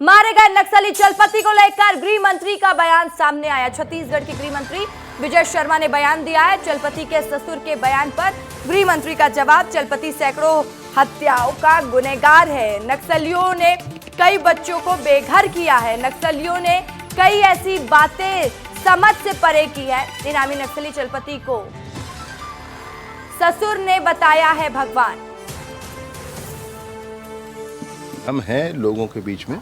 मारे गए नक्सली चलपति को लेकर गृह मंत्री का बयान सामने आया। छत्तीसगढ़ के गृह मंत्री विजय शर्मा ने बयान दिया है। चलपति के ससुर के बयान पर गृह मंत्री का जवाब। चलपति सैकड़ों हत्याओं का गुनहगार है। नक्सलियों ने कई बच्चों को बेघर किया है। नक्सलियों ने कई ऐसी बातें समझ से परे की है। इनामी नक्सली चलपति को ससुर ने बताया है भगवान। हम हैं लोगों के बीच में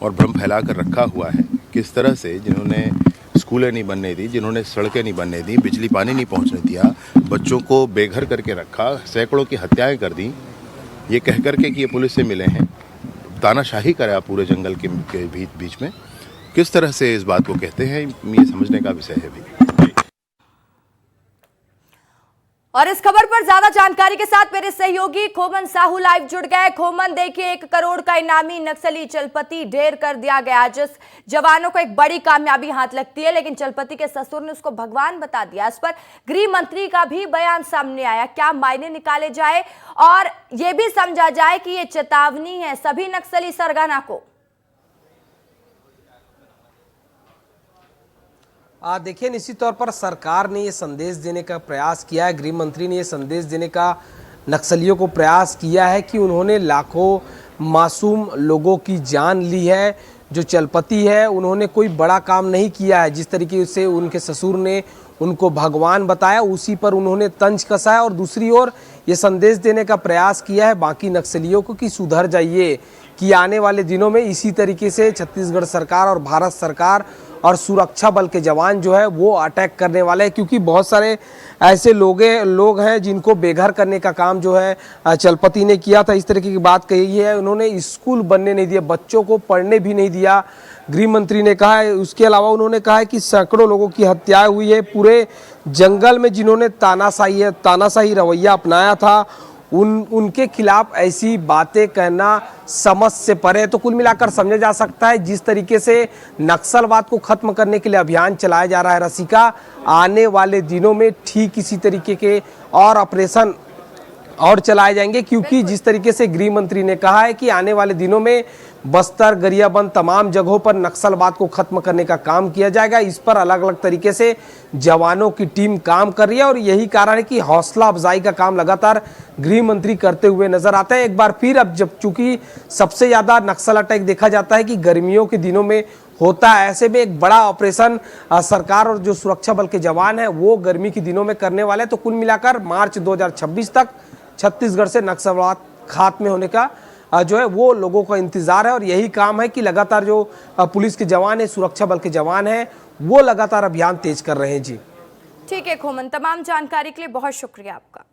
और भ्रम फैला कर रखा हुआ है। किस तरह से जिन्होंने स्कूलें नहीं बनने दी, जिन्होंने सड़कें नहीं बनने दी, बिजली पानी नहीं पहुंचने दिया, बच्चों को बेघर करके रखा, सैकड़ों की हत्याएं कर दी, ये कह करके कि ये पुलिस से मिले हैं, तानाशाही कराया पूरे जंगल के बीच में। किस तरह से इस बात को कहते हैं, ये समझने का विषय है भी। और इस खबर पर ज्यादा जानकारी के साथ मेरे सहयोगी खोमन साहू लाइव जुड़ गए। खोमन, देखिए 1 करोड़ का इनामी नक्सली चलपति ढेर कर दिया गया। जिस जवानों को एक बड़ी कामयाबी हाथ लगती है, लेकिन चलपति के ससुर ने उसको भगवान बता दिया। इस पर गृह मंत्री का भी बयान सामने आया। क्या मायने निकाले जाए और यह भी समझा जाए कि ये चेतावनी है सभी नक्सली सरगना को? देखिए, निश्चित तौर पर सरकार ने ये संदेश देने का प्रयास किया है, गृह मंत्री ने ये संदेश देने का नक्सलियों को प्रयास किया है कि उन्होंने लाखों मासूम लोगों की जान ली है। जो चलपति है उन्होंने कोई बड़ा काम नहीं किया है। जिस तरीके से उनके ससुर ने उनको भगवान बताया, उसी पर उन्होंने तंज कसा है और दूसरी ओर ये संदेश देने का प्रयास किया है बाकी नक्सलियों को कि सुधर जाइए, कि आने वाले दिनों में इसी तरीके से छत्तीसगढ़ सरकार और भारत सरकार और सुरक्षा बल के जवान जो है वो अटैक करने वाले हैं। क्योंकि बहुत सारे ऐसे लोग हैं जिनको बेघर करने का काम जो है चलपति ने किया था। इस तरीके की बात कही है, उन्होंने स्कूल बनने नहीं दिया, बच्चों को पढ़ने भी नहीं दिया, गृह मंत्री ने कहा है। उसके अलावा उन्होंने कहा है कि सैकड़ों लोगों की हत्याएं हुई है। पूरे जंगल में जिन्होंने तानाशाही रवैया अपनाया था, उनके खिलाफ ऐसी बातें कहना समझ से परे। तो कुल मिलाकर समझा जा सकता है जिस तरीके से नक्सलवाद को खत्म करने के लिए अभियान चलाया जा रहा है रसिका, आने वाले दिनों में ठीक इसी तरीके के और ऑपरेशन और चलाए जाएंगे। क्योंकि जिस तरीके से गृह मंत्री ने कहा है कि आने वाले दिनों में बस्तर, गरियाबंद तमाम जगहों पर नक्सलवाद को खत्म करने का काम किया जाएगा। इस पर अलग अलग तरीके से जवानों की टीम काम कर रही है और यही कारण है कि हौसला अफजाई का काम लगातार गृह मंत्री करते हुए नजर आता है। एक बार फिर अब जब चूंकि सबसे ज्यादा नक्सल अटैक देखा जाता है कि गर्मियों के दिनों में होता है, ऐसे में एक बड़ा ऑपरेशन सरकार और जो सुरक्षा बल के जवान है वो गर्मी के दिनों में करने वाले हैं। तो कुल मिलाकर मार्च 2026 तक छत्तीसगढ़ से नक्सलवाद खात्मे होने का जो है वो लोगों का इंतजार है और यही काम है कि लगातार जो पुलिस के जवान है, सुरक्षा बल के जवान है, वो लगातार अभियान तेज कर रहे हैं। जी ठीक है खोमन, तमाम जानकारी के लिए बहुत शुक्रिया आपका।